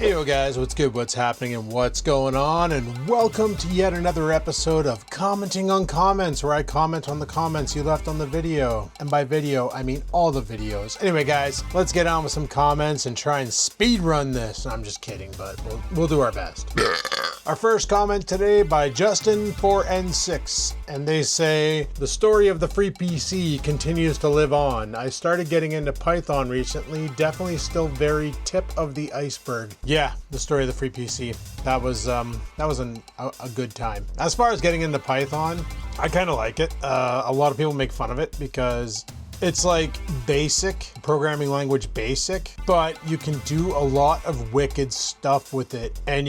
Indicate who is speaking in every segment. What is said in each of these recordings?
Speaker 1: Hey yo guys, what's good, what's happening, and what's going on, and welcome to yet another episode of Commenting on Comments, where I comment on the comments you left on the video. And by video, I mean all the videos. Anyway guys, let's get on with some comments and try and speed run this. I'm just kidding, but we'll do our best. Our first comment today by Justin4N6, and they say, the story of the free PC continues to live on. I started getting into Python recently, definitely still very tip of the iceberg. Yeah, the story of the free PC. That was a good time. As far as getting into Python, I kind of like it. A lot of people make fun of it because it's like basic, programming language basic, but you can do a lot of wicked stuff with it. And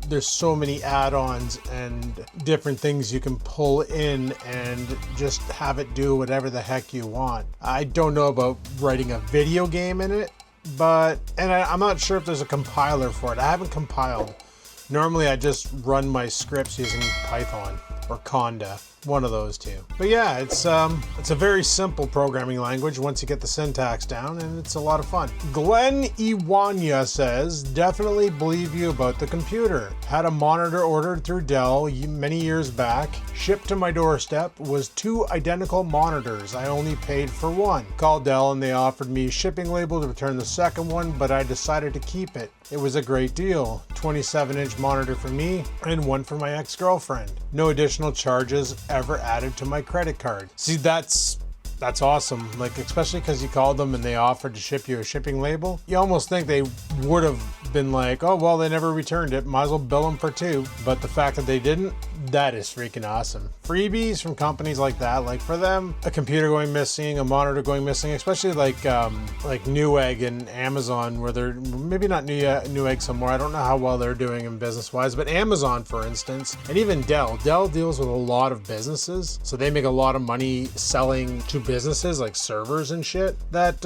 Speaker 1: there's so many add-ons and different things you can pull in and just have it do whatever the heck you want. I don't know about writing a video game in it, but I'm not sure if there's a compiler for it. I haven't compiled. Normally I just run my scripts using Python or Conda, one of those two. But yeah, it's a very simple programming language once you get the syntax down, and it's a lot of fun. Glenn Iwanya says, definitely believe you about the computer. Had a monitor ordered through Dell many years back. Shipped to my doorstep was 2 identical monitors. I only paid for one. Called Dell and they offered me shipping label to return the second one, but I decided to keep it. It was a great deal. 27-inch monitor for me and one for my ex-girlfriend. No additional charges ever added to my credit card. See, that's awesome. Like, especially because you called them and they offered to ship you a shipping label. You almost think they would have been like, oh, well, they never returned it. Might as well bill them for 2. But the fact that they didn't, that is freaking awesome. Freebies from companies like that, like for them, a computer going missing, a monitor going missing, especially like Newegg and Amazon, where they're maybe not Newegg somewhere. I don't know how well they're doing in business wise, but Amazon, for instance, and even Dell deals with a lot of businesses. So they make a lot of money selling to businesses like servers and shit that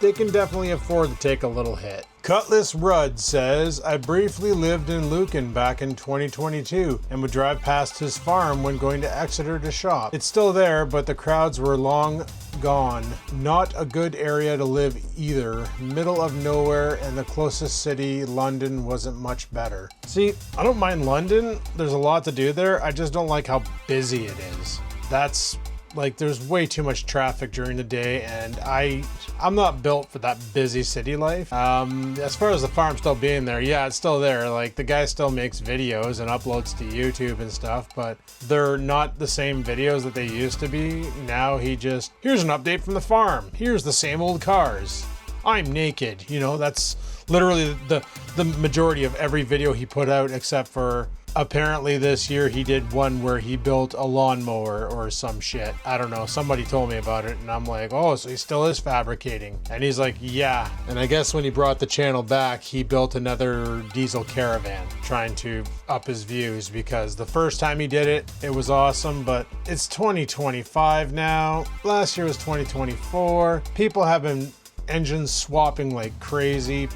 Speaker 1: they can definitely afford to take a little hit. Cutlass Rudd says, I briefly lived in Lucan back in 2022 and would drive past his farm when going to Exeter to shop. It's still there, but the crowds were long gone. Not a good area to live either. Middle of nowhere, and the closest city, London, wasn't much better. See, I don't mind London. There's a lot to do there. I just don't like how busy it is. That's like, there's way too much traffic during the day, and I'm not built for that busy city life. As far as the farm still being there, yeah, it's still there. Like, the guy still makes videos and uploads to YouTube and stuff, but they're not the same videos that they used to be. Now here's an update from the farm. Here's the same old cars. I'm naked. You know, that's literally the majority of every video he put out, except for apparently this year he did one where he built a lawnmower or some shit. I don't know. Somebody told me about it and I'm like, oh, so he still is fabricating. And he's like, yeah. And I guess when he brought the channel back, he built another diesel caravan trying to up his views, because the first time he did it, it was awesome, but it's 2025 now. Last year was 2024. People have been engines swapping like crazy,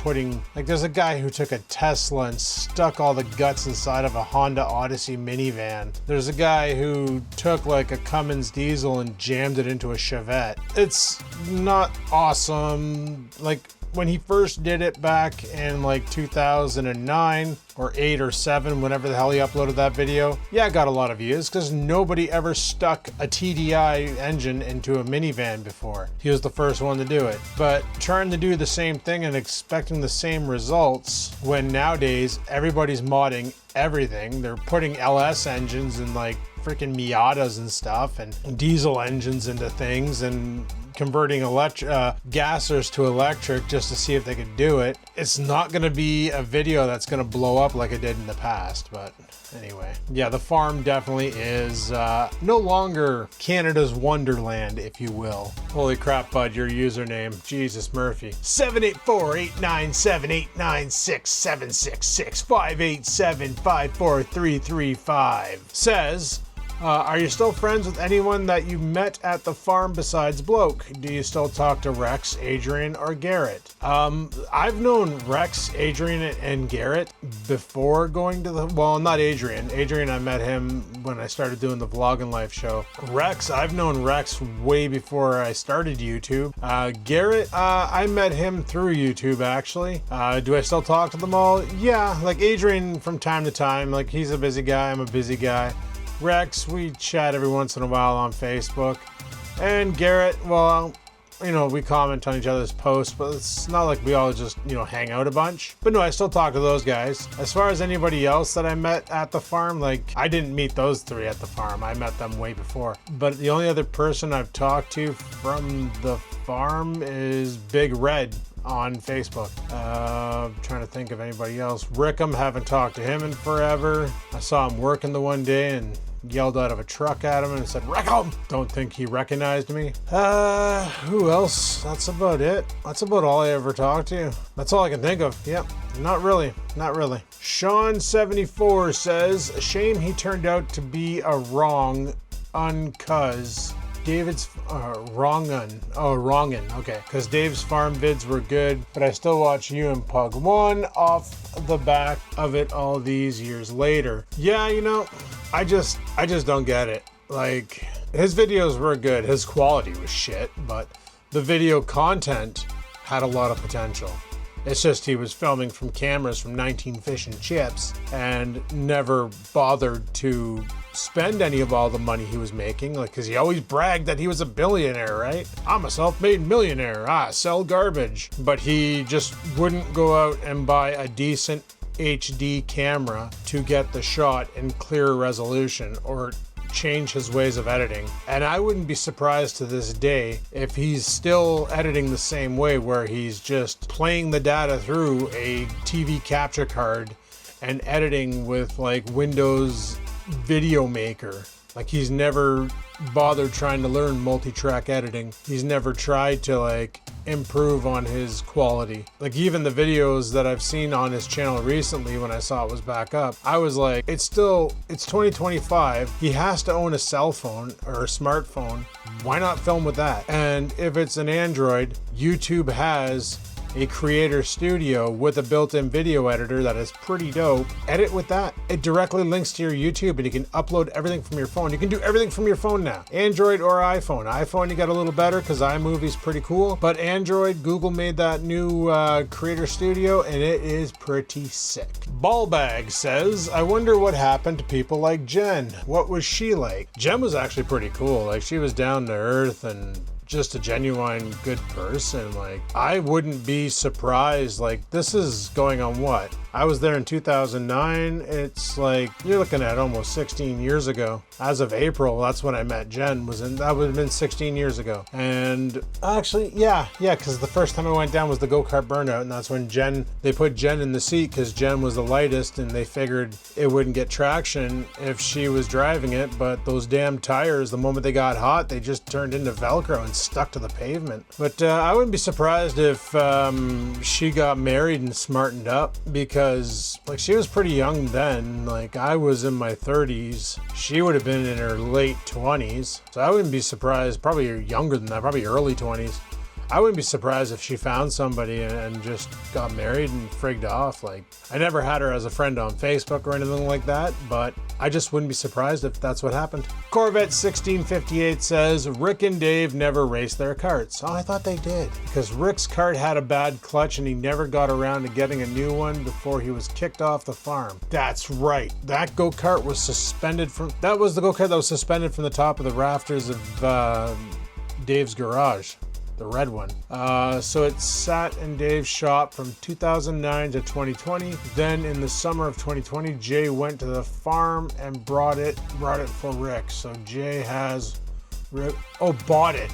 Speaker 1: there's a guy who took a Tesla and stuck all the guts inside of a Honda Odyssey minivan. There's a guy who took like a Cummins diesel and jammed it into a Chevette. It's not awesome. Like, when he first did it back in like 2009 or 8 or 7, whenever the hell he uploaded that video, yeah, it got a lot of views because nobody ever stuck a TDI engine into a minivan before. He was the first one to do it. But trying to do the same thing and expecting the same results, when nowadays everybody's modding everything. They're putting LS engines and like freaking Miatas and stuff, and diesel engines into things, and converting gassers to electric just to see if they could do it. It's not going to be a video that's going to blow up like it did in the past, but anyway. Yeah, the farm definitely is no longer Canada's Wonderland, if you will. Holy crap, bud, your username. Jesus Murphy. 784-897-896-766-587-54335 says, Are you still friends with anyone that you met at the farm besides Bloke? Do you still talk to Rex, Adrian, or Garrett? I've known Rex, Adrian, and Garrett before going to the, well, not Adrian. Adrian, I met him when I started doing the vlog and life show. Rex, I've known Rex way before I started YouTube. Garrett, I met him through YouTube actually. Do I still talk to them all? Yeah, like Adrian from time to time. Like he's a busy guy, I'm a busy guy. Rex, we chat every once in a while on Facebook. And Garrett, well, you know, we comment on each other's posts, but it's not like we all just, you know, hang out a bunch. But no, I still talk to those guys. As far as anybody else that I met at the farm, like, I didn't meet those three at the farm. I met them way before. But the only other person I've talked to from the farm is Big Red on Facebook. Trying to think of anybody else. Rickham, haven't talked to him in forever. I saw him working the one day and yelled out of a truck at him and said, Rickham! Don't think he recognized me. Who else? That's about it. That's about all I ever talked to. That's all I can think of. Yep, not really. Not really. Sean74 says, a shame he turned out to be a wrong uncuz. David's wrong'un. Oh, wrong'un. Okay. Because Dave's farm vids were good, but I still watch you and Pug 1 off the back of it all these years later. Yeah, you know, I just don't get it. Like, his videos were good. His quality was shit, but the video content had a lot of potential. It's just he was filming from cameras from 19 Fish and Chips and never bothered to spend any of all the money he was making, like, because he always bragged that he was a billionaire, right? I'm a self-made millionaire. I sell garbage. But he just wouldn't go out and buy a decent HD camera to get the shot in clear resolution or change his ways of editing. And I wouldn't be surprised to this day if he's still editing the same way, where he's just playing the data through a TV capture card and editing with like Windows Video Maker. Like, he's never bothered trying to learn multi-track editing. He's never tried to like improve on his quality. Like, even the videos that I've seen on his channel recently, when I saw it was back up, I was like, it's 2025. He has to own a cell phone or a smartphone. Why not film with that? And if it's an Android, YouTube has a creator studio with a built-in video editor that is pretty dope. Edit with that. It directly links to your YouTube and you can upload everything from your phone. You can do everything from your phone now. Android or iPhone. iPhone you got a little better because iMovie's pretty cool. But Android, Google made that new creator studio and it is pretty sick. Ballbag says, I wonder what happened to people like Jen. What was she like? Jen was actually pretty cool. Like, she was down to earth and just a genuine good person. Like, I wouldn't be surprised. Like, this is going on what? I was there in 2009. It's like, you're looking at almost 16 years ago. As of April, that's when I met Jen. That would have been 16 years ago. And actually, yeah, because the first time I went down was the go-kart burnout, and that's when they put Jen in the seat because Jen was the lightest, and they figured it wouldn't get traction if she was driving it. But those damn tires, the moment they got hot, they just turned into Velcro and stuck to the pavement. But I wouldn't be surprised if she got married and smartened up, because like, she was pretty young then. Like, I was in my 30s. She would have been in her late 20s. So I wouldn't be surprised, probably younger than that, probably early 20s. I wouldn't be surprised if she found somebody and just got married and frigged off. Like, I never had her as a friend on Facebook or anything like that, but I just wouldn't be surprised if that's what happened. Corvette 1658 says, Rick and Dave never raced their karts. Oh, I thought they did. Because Rick's kart had a bad clutch and he never got around to getting a new one before he was kicked off the farm. That's right. That go-kart was suspended from... That was the go-kart that was suspended from the top of the rafters of Dave's garage. The red one. So it sat in Dave's shop from 2009 to 2020. Then in the summer of 2020, Jay went to the farm and brought it for Rick. So Jay has Rick. Oh, bought it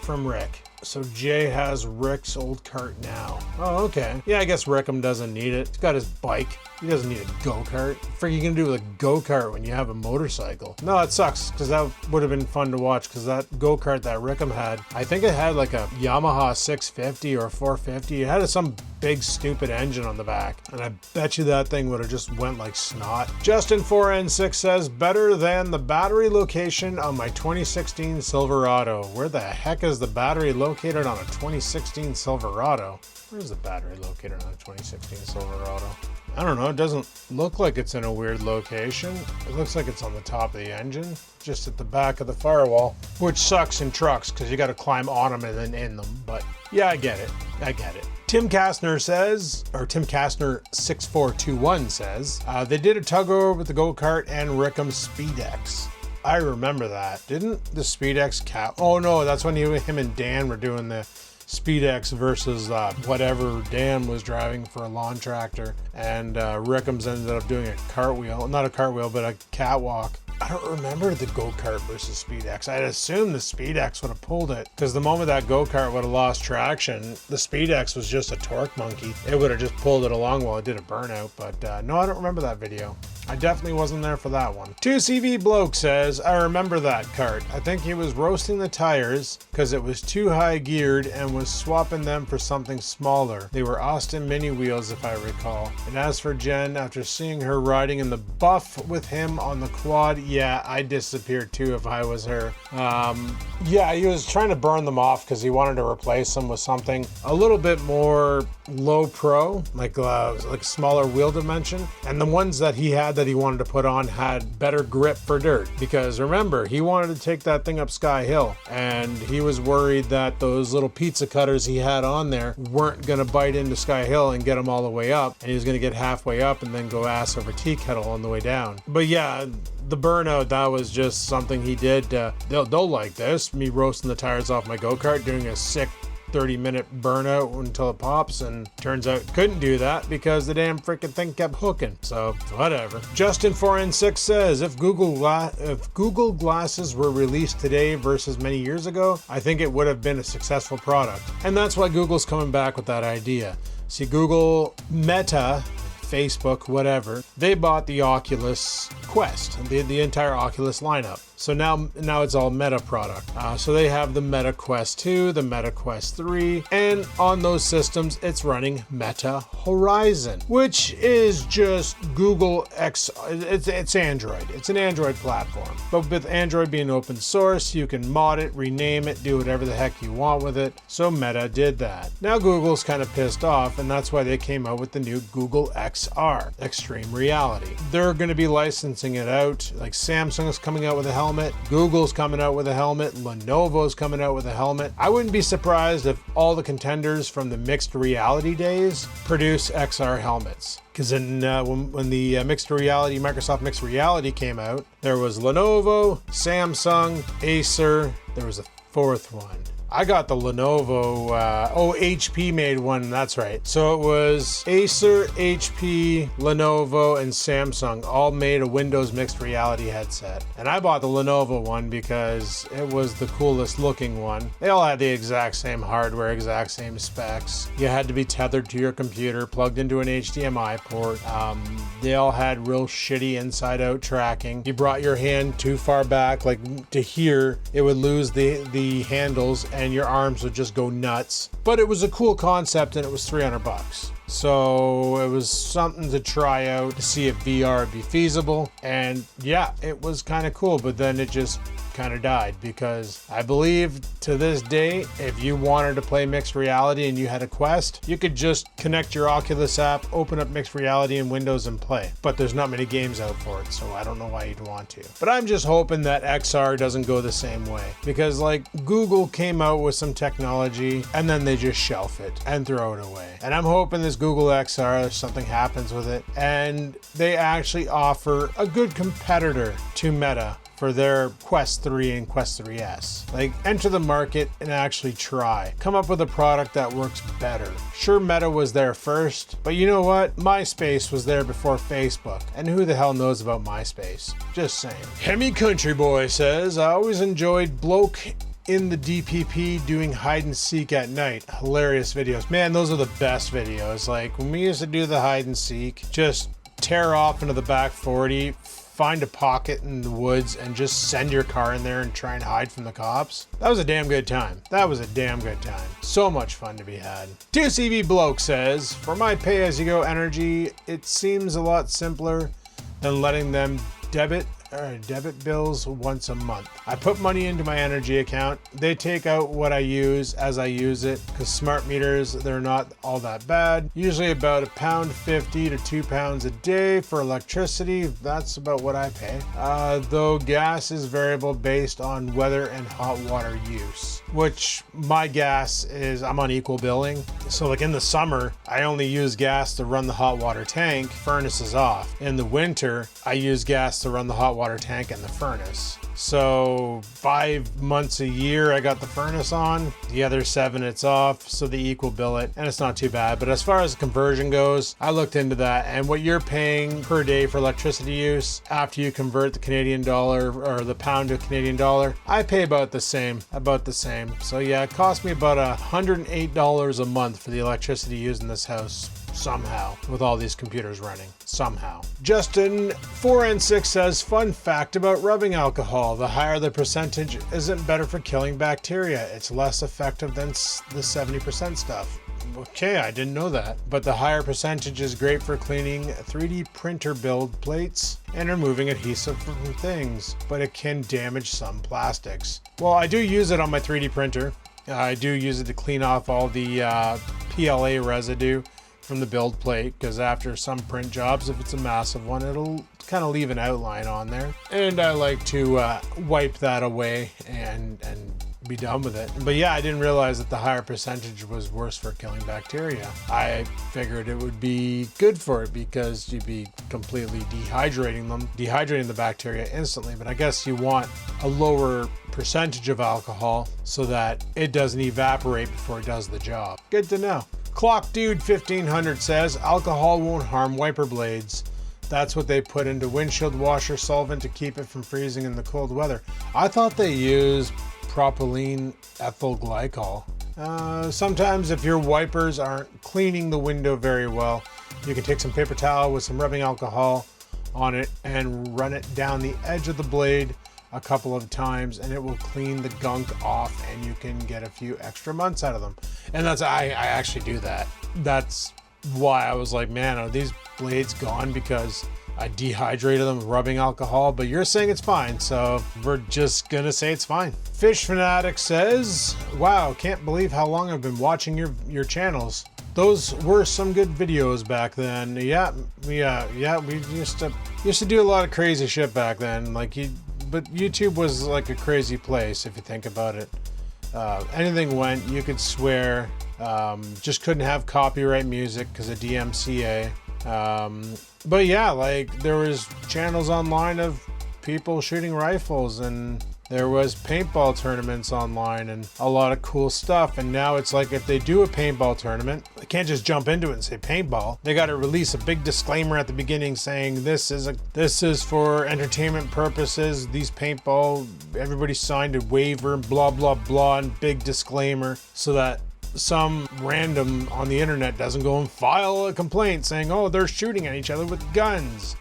Speaker 1: from Rick. So Jay has Rick's old cart now. Oh, okay. Yeah, I guess Rickham doesn't need it. He's got his bike. He doesn't need a go-kart. What are you gonna do with a go-kart when you have a motorcycle? No, it sucks, because that would have been fun to watch, because that go-kart that Rickham had, I think it had like a Yamaha 650 or 450. It had some big stupid engine on the back. And I bet you that thing would have just went like snot. Justin4N6 says, better than the battery location on my 2016 Silverado. Where the heck is the battery located on a 2016 Silverado? Where's the battery located on a 2016 Silverado? I don't know, it doesn't look like it's in a weird location. It looks like it's on the top of the engine, just at the back of the firewall, which sucks in trucks because you got to climb on them and then in them. But yeah, I get it. I get it. Tim Kastner says, or Tim Kastner 6421 says, they did a tug over with the go-kart and Rickham's Speedex. I remember that. Didn't the Speedex oh no, that's when him and Dan were doing the Speedex versus whatever Dan was driving for a lawn tractor, and Rickham's ended up doing a cartwheel, not a cartwheel, but a catwalk. I don't remember the go-kart versus Speedex. I'd assume the Speedex would have pulled it, because the moment that go-kart would have lost traction, the Speedex was just a torque monkey. It would have just pulled it along while it did a burnout, but no, I don't remember that video. I definitely wasn't there for that one. 2CV Bloke says, I remember that kart. I think he was roasting the tires because it was too high geared and was swapping them for something smaller. They were Austin mini wheels if I recall. And as for Jen, after seeing her riding in the buff with him on the quad, yeah, I'd disappear too if I was her. Yeah, he was trying to burn them off because he wanted to replace them with something a little bit more low pro, like smaller wheel dimension. And the ones that he had that he wanted to put on had better grip for dirt, because remember, he wanted to take that thing up Sky Hill and he was worried that those little pizza cutters he had on there weren't going to bite into Sky Hill and get him all the way up, and he was going to get halfway up and then go ass over tea kettle on the way down. But yeah, the burnout, that was just something he did. They'll like this, me roasting the tires off my go-kart, doing a sick 30-minute burnout until it pops, and turns out couldn't do that because the damn freaking thing kept hooking. So whatever. Justin4N6 says, if Google glasses were released today versus many years ago, I think it would have been a successful product. And that's why Google's coming back with that idea. See, Google, Meta, Facebook, whatever, they bought the Oculus Quest, the entire Oculus lineup. So now it's all Meta product. So they have the Meta Quest 2, the Meta Quest 3, and on those systems, it's running Meta Horizon, which is just Google X. It's Android. It's an Android platform. But with Android being open source, you can mod it, rename it, do whatever the heck you want with it. So Meta did that. Now Google's kind of pissed off, and that's why they came out with the new Google XR, Extreme Reality. They're going to be licensing it out. Like Samsung's coming out with a helmet. Google's coming out with a helmet. Lenovo's coming out with a helmet. I wouldn't be surprised if all the contenders from the mixed reality days produce XR helmets. Because when the Microsoft Mixed Reality came out, there was Lenovo, Samsung, Acer, there was a fourth one. I got the Lenovo, HP made one, that's right. So it was Acer, HP, Lenovo, and Samsung all made a Windows mixed reality headset. And I bought the Lenovo one because it was the coolest looking one. They all had the exact same hardware, exact same specs. You had to be tethered to your computer, plugged into an HDMI port. They all had real shitty inside out tracking. You brought your hand too far back, like to here, it would lose the handles and your arms would just go nuts. But it was a cool concept and it was $300. So it was something to try out to see if VR would be feasible. And yeah, it was kind of cool, but then it just kind of died, because I believe to this day, if you wanted to play mixed reality and you had a Quest, you could just connect your Oculus app, open up mixed reality in Windows and play. But there's not many games out for it, so I don't know why you'd want to. But I'm just hoping that XR doesn't go the same way, because like Google came out with some technology and then they just shelf it and throw it away. And I'm hoping this Google XR, something happens with it and they actually offer a good competitor to Meta for their Quest 3 and Quest 3S. Like, enter the market and actually try. Come up with a product that works better. Sure, Meta was there first, but you know what? MySpace was there before Facebook. And who the hell knows about MySpace? Just saying. Hemi Country Boy says, I always enjoyed Bloke in the DPP doing hide and seek at night. Hilarious videos. Man, those are the best videos. Like, when we used to do the hide and seek, just tear off into the back 40, find a pocket in the woods and just send your car in there and try and hide from the cops. That was a damn good time. That was a damn good time. So much fun to be had. 2CV Bloke says, for my pay-as-you-go energy, it seems a lot simpler than letting them debit bills once a month. I put money into my energy account. They take out what I use as I use it, because smart meters, they're not all that bad. Usually about £1.50 to £2 a day for electricity. That's about what I pay. Though gas is variable based on weather and hot water use, which my gas is, I'm on equal billing. So like in the summer, I only use gas to run the hot water tank. Furnace is off. In the winter, I use gas to run the hot water tank and the furnace. So 5 months a year I got the furnace on, the other 7 it's off, so they equal bill it, and it's not too bad. But as far as conversion goes, I looked into that, and what you're paying per day for electricity use after you convert the Canadian dollar or the pound to Canadian dollar, I pay about the same. So yeah, it cost me about $108 a month for the electricity used in this house. Somehow, with all these computers running, somehow. Justin 4N6 says, fun fact about rubbing alcohol, the higher the percentage isn't better for killing bacteria. It's less effective than the 70% stuff. Okay, I didn't know that. But the higher percentage is great for cleaning 3D printer build plates and removing adhesive from things, but it can damage some plastics. Well, I do use it on my 3D printer. I do use it to clean off all the PLA residue from the build plate, because after some print jobs, if it's a massive one, it'll kind of leave an outline on there, and I like to wipe that away and be done with it. But yeah, I didn't realize that the higher percentage was worse for killing bacteria. I figured it would be good for it because you'd be completely dehydrating the bacteria instantly. But I guess you want a lower percentage of alcohol so that it doesn't evaporate before it does the job. Good to know. Clock Dude 1500 says, alcohol won't harm wiper blades. That's what they put into windshield washer solvent to keep it from freezing in the cold weather. I thought they used propylene ethyl glycol. Sometimes if your wipers aren't cleaning the window very well, you can take some paper towel with some rubbing alcohol on it and run it down the edge of the blade a couple of times, and it will clean the gunk off, and you can get a few extra months out of them. And that's, I actually do that. That's why I was like, man, are these blades gone because I dehydrated them with rubbing alcohol? But you're saying it's fine, so we're just gonna say it's fine. FishFanatic says, wow, can't believe how long I've been watching your channels. Those were some good videos back then. Yeah, we used to do a lot of crazy shit back then. But YouTube was like a crazy place if you think about it. Anything went, you could swear, just couldn't have copyright music because of DMCA. But yeah, like there was channels online of people shooting rifles, and there was paintball tournaments online and a lot of cool stuff. And now it's like if they do a paintball tournament, they can't just jump into it and say paintball. They got to release a big disclaimer at the beginning saying this is for entertainment purposes. These paintball, everybody signed a waiver, blah blah blah, and big disclaimer, so that some random on the internet doesn't go and file a complaint saying, oh, they're shooting at each other with guns.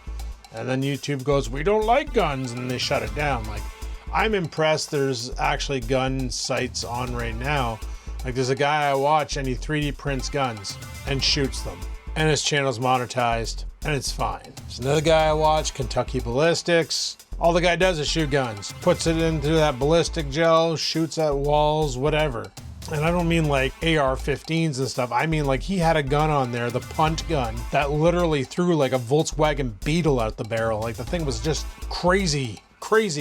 Speaker 1: And then YouTube goes, we don't like guns, and they shut it down. Like, I'm impressed there's actually gun sites on right now. Like there's a guy I watch and he 3D prints guns and shoots them. And his channel's monetized and it's fine. There's another guy I watch, Kentucky Ballistics. All the guy does is shoot guns. Puts it into that ballistic gel, shoots at walls, whatever. And I don't mean like AR-15s and stuff. I mean like he had a gun on there, the punt gun, that literally threw like a Volkswagen Beetle out the barrel. Like the thing was just crazy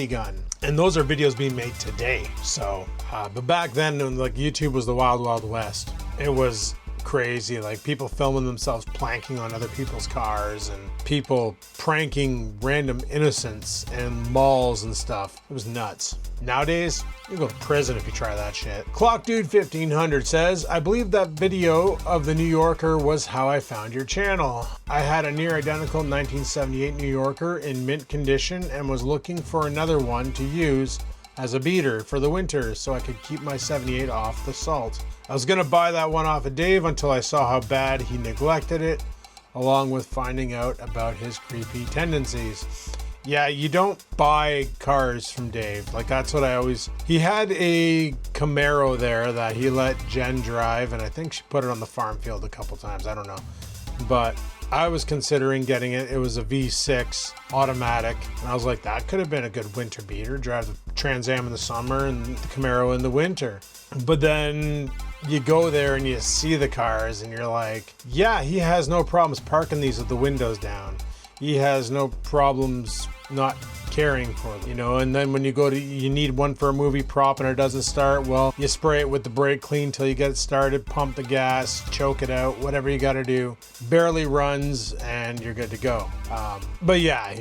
Speaker 1: gun. And those are videos being made today. So, but back then, like YouTube was the wild, wild west. It was crazy, like people filming themselves planking on other people's cars and people pranking random innocents in malls and stuff. It was nuts. Nowadays, you go to prison if you try that shit. Clock Dude 1500 says, I believe that video of the New Yorker was how I found your channel. I had a near identical 1978 New Yorker in mint condition and was looking for another one to use as a beater for the winter so I could keep my 78 off the salt. I was gonna buy that one off of Dave until I saw how bad he neglected it, along with finding out about his creepy tendencies. Yeah, you don't buy cars from Dave. Like, that's what I always... He had a Camaro there that he let Jen drive, and I think she put it on the farm field a couple times. I don't know. But I was considering getting it. It was a V6 automatic, and I was like, that could have been a good winter beater. Drive the Trans Am in the summer and the Camaro in the winter. But then you go there and you see the cars, and you're like, yeah, he has no problems parking these with the windows down. He has no problems not caring for them, you know. And then when you go to, you need one for a movie prop and it doesn't start, well, you spray it with the brake clean till you get it started, pump the gas, choke it out, whatever you got to do. Barely runs and you're good to go. But yeah,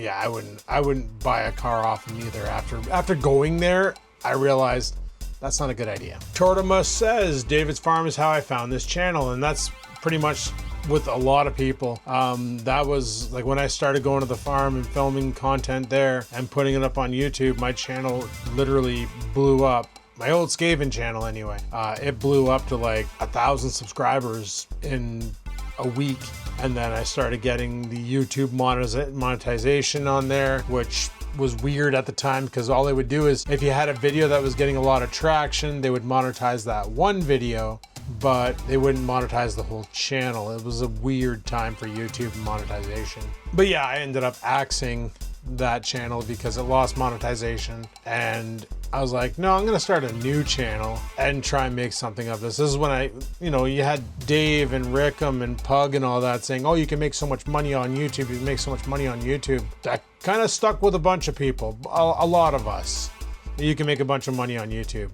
Speaker 1: I wouldn't buy a car off him either. After going there, I realized that's not a good idea. Tortimus says, David's Farm is how I found this channel, and that's pretty much with a lot of people. That was like when I started going to the farm and filming content there and putting it up on YouTube, my channel literally blew up. My old Skaven channel anyway. It blew up to like 1,000 subscribers in a week. And then I started getting the YouTube monetization on there, which was weird at the time because all they would do is if you had a video that was getting a lot of traction, they would monetize that one video, but they wouldn't monetize the whole channel. It was a weird time for YouTube monetization. But yeah, I ended up axing that channel because it lost monetization, and I was like, no, I'm gonna start a new channel and try and make something of this. This is when you had Dave and Rickham and Pug and all that saying, oh, you can make so much money on YouTube, you can make so much money on YouTube. That kind of stuck with a bunch of people, a lot of us. You can make a bunch of money on YouTube.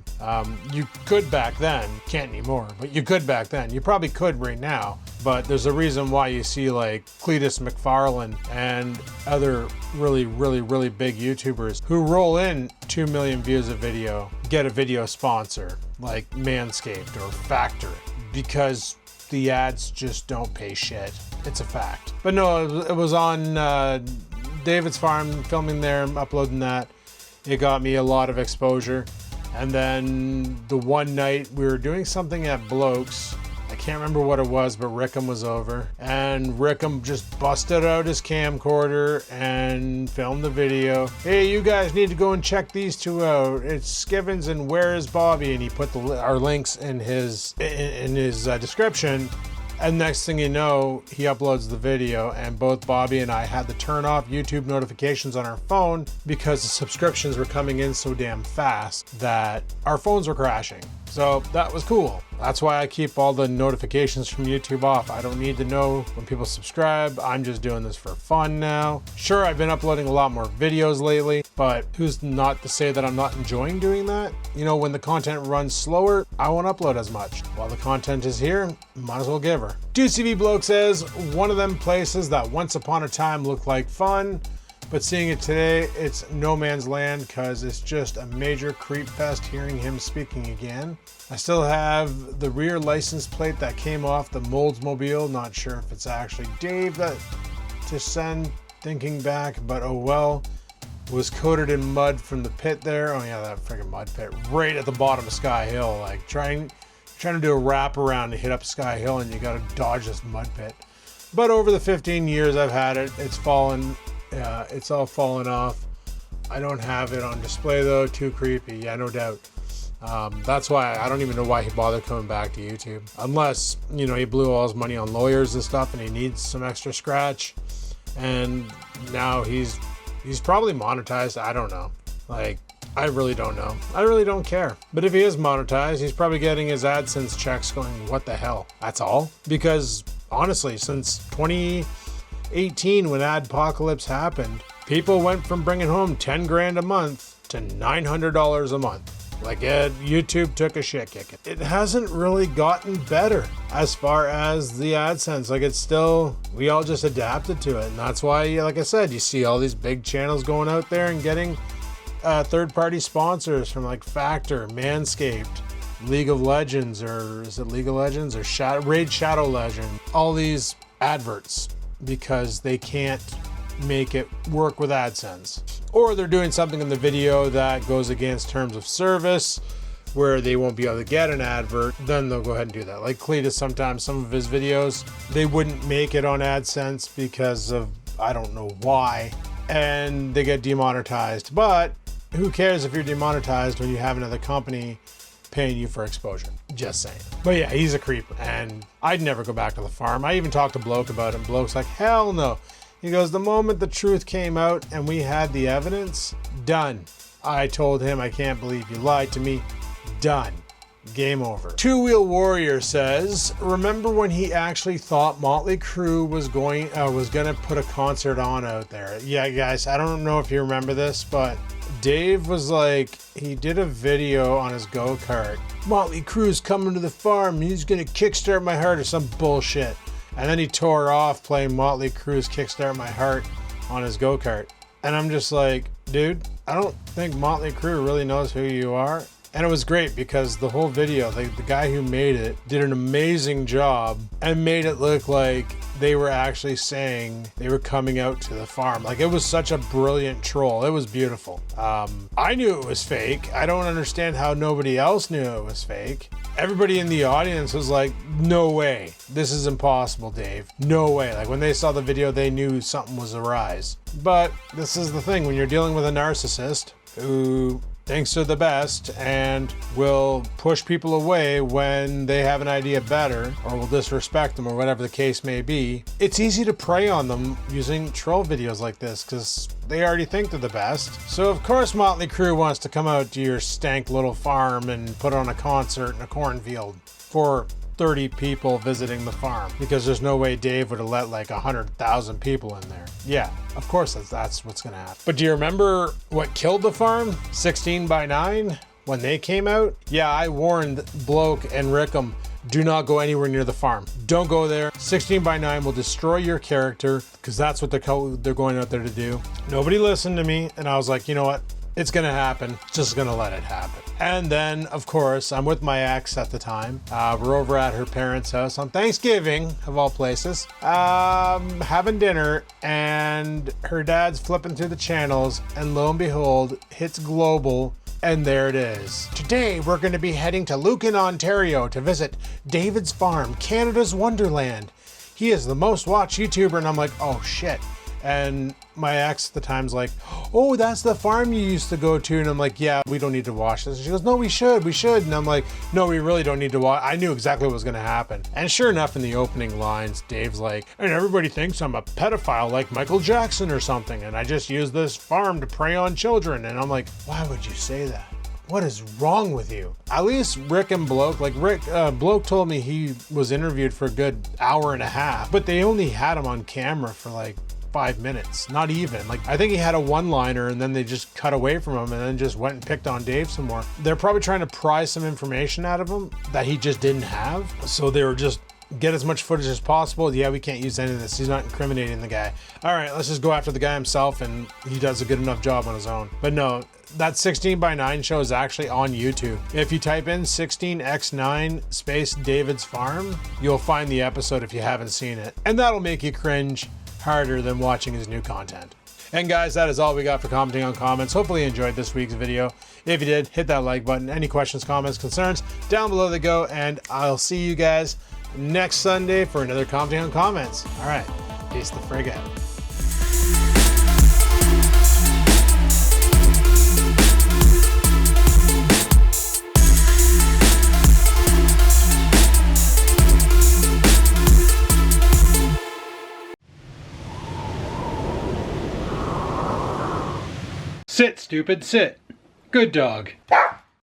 Speaker 1: You could back then, can't anymore, but you could back then. You probably could right now, but there's a reason why you see like Cletus McFarlane and other really big YouTubers who roll in 2 million views a video, get a video sponsor like Manscaped or Factor, because the ads just don't pay shit. It's a fact. But no, it was on David's Farm, filming there, uploading that. It got me a lot of exposure. And then the one night we were doing something at Bloke's, I can't remember what it was, but Rickham was over, and Rickham just busted out his camcorder and filmed the video. Hey, you guys need to go and check these two out. It's Skivens and Where is Bobby? And he put our links in his description. And next thing you know, he uploads the video, and both Bobby and I had to turn off YouTube notifications on our phone because the subscriptions were coming in so damn fast that our phones were crashing. So that was cool. That's why I keep all the notifications from YouTube off. I don't need to know when people subscribe. I'm just doing this for fun now. Sure, I've been uploading a lot more videos lately, but who's not to say that I'm not enjoying doing that? You know, when the content runs slower, I won't upload as much. While the content is here, might as well give her. DCV Bloke says, one of them places that once upon a time looked like fun, but seeing it today, it's no man's land because it's just a major creep fest hearing him speaking again. I still have the rear license plate that came off the Moldsmobile. Not sure if it's actually Dave that to send, thinking back, but oh well. Was coated in mud from the pit there. Oh yeah, that freaking mud pit right at the bottom of Sky Hill. Like trying to do a wrap around to hit up Sky Hill, and you got to dodge this mud pit. But over the 15 years I've had it, it's fallen. It's all fallen off. I don't have it on display though. Too creepy. Yeah, no doubt. That's why I don't even know why he bothered coming back to YouTube, unless, you know, he blew all his money on lawyers and stuff and he needs some extra scratch, and now he's probably monetized. I don't know. Like, I really don't know. I really don't care. But if he is monetized, he's probably getting his AdSense checks going, what the hell? That's all? Because honestly, since 2018 when Adpocalypse happened, people went from bringing home 10 grand a month to $900 a month. Like, YouTube took a shit kicking. It hasn't really gotten better as far as the AdSense. Like, it's still, we all just adapted to it. And that's why, like I said, you see all these big channels going out there and getting third-party sponsors from like Factor, Manscaped, League of Legends, or is it League of Legends or Raid Shadow Legend? All these adverts because they can't make it work with AdSense. Or they're doing something in the video that goes against terms of service where they won't be able to get an advert, then they'll go ahead and do that. Like Cletus, sometimes some of his videos, they wouldn't make it on AdSense because of, I don't know why, and they get demonetized. But who cares if you're demonetized when you have another company paying you for exposure? Just saying. But yeah, he's a creep, and I'd never go back to the farm. I even talked to Bloke about it, and Bloke's like, hell no. He goes, the moment the truth came out and we had the evidence, done. I told him, I can't believe you lied to me. Done. Game over. TwoWheelWarrior says, remember when he actually thought Motley Crue was gonna put a concert on out there? Yeah, guys, I don't know if you remember this, but Dave was like, he did a video on his go-kart. Motley Crue's coming to the farm. He's gonna kickstart my heart or some bullshit. And then he tore off playing Motley Crue's Kickstart My Heart on his go-kart. And I'm just like, dude, I don't think Motley Crue really knows who you are. And it was great because the whole video, the guy who made it did an amazing job and made it look like they were actually saying they were coming out to the farm. Like, it was such a brilliant troll. It was beautiful. I knew it was fake. I don't understand how nobody else knew it was fake. Everybody in the audience was like, no way. This is impossible, Dave. No way. Like, when they saw the video, they knew something was arise. But this is the thing. When you're dealing with a narcissist who thinks they're the best and will push people away when they have an idea better, or will disrespect them, or whatever the case may be, it's easy to prey on them using troll videos like this because they already think they're the best. So of course Motley Crue wants to come out to your stank little farm and put on a concert in a cornfield for 30 people visiting the farm, because there's no way Dave would have let like 100,000 people in there. Yeah, of course that's what's gonna happen. But do you remember what killed the farm? 16x9 when they came out? Yeah, I warned Bloke and Rickham, do not go anywhere near the farm. Don't go there. 16x9 will destroy your character, because that's what they're going out there to do. Nobody listened to me, and I was like, you know what? It's gonna happen. Just gonna let it happen. And then, of course, I'm with my ex at the time. We're over at her parents' house on Thanksgiving, of all places, having dinner, and her dad's flipping through the channels, and lo and behold, hits global, and there it is. Today, we're going to be heading to Lucan, Ontario to visit David's Farm, Canada's Wonderland. He is the most watched YouTuber, and I'm like, oh shit. And my ex at the time's like, oh, that's the farm you used to go to. And I'm like, yeah, we don't need to watch this. And she goes, no, we should. And I'm like, no, we really don't need to watch. I knew exactly what was going to happen. And sure enough, in the opening lines, Dave's like, and everybody thinks I'm a pedophile like Michael Jackson or something. And I just use this farm to prey on children. And I'm like, why would you say that? What is wrong with you? At least Rick and Bloke, like Bloke told me he was interviewed for a good hour and a half, but they only had him on camera for like 5 minutes, not even. Like, I think he had a one-liner and then they just cut away from him and then just went and picked on Dave some more. They're probably trying to pry some information out of him that he just didn't have. So they were just, get as much footage as possible. Yeah, we can't use any of this. He's not incriminating the guy. All right, let's just go after the guy himself, and he does a good enough job on his own. But no, that 16x9 show is actually on YouTube. If you type in 16x9 space David's Farm, you'll find the episode if you haven't seen it. And that'll make you cringe harder than watching his new content. And guys, that is all we got for commenting on comments. Hopefully you enjoyed this week's video. If you did, hit that like button. Any questions, comments, concerns, down below they go, and I'll see you guys next Sunday for another commenting on comments. All right, peace the frig out. Sit, stupid, sit. Good dog.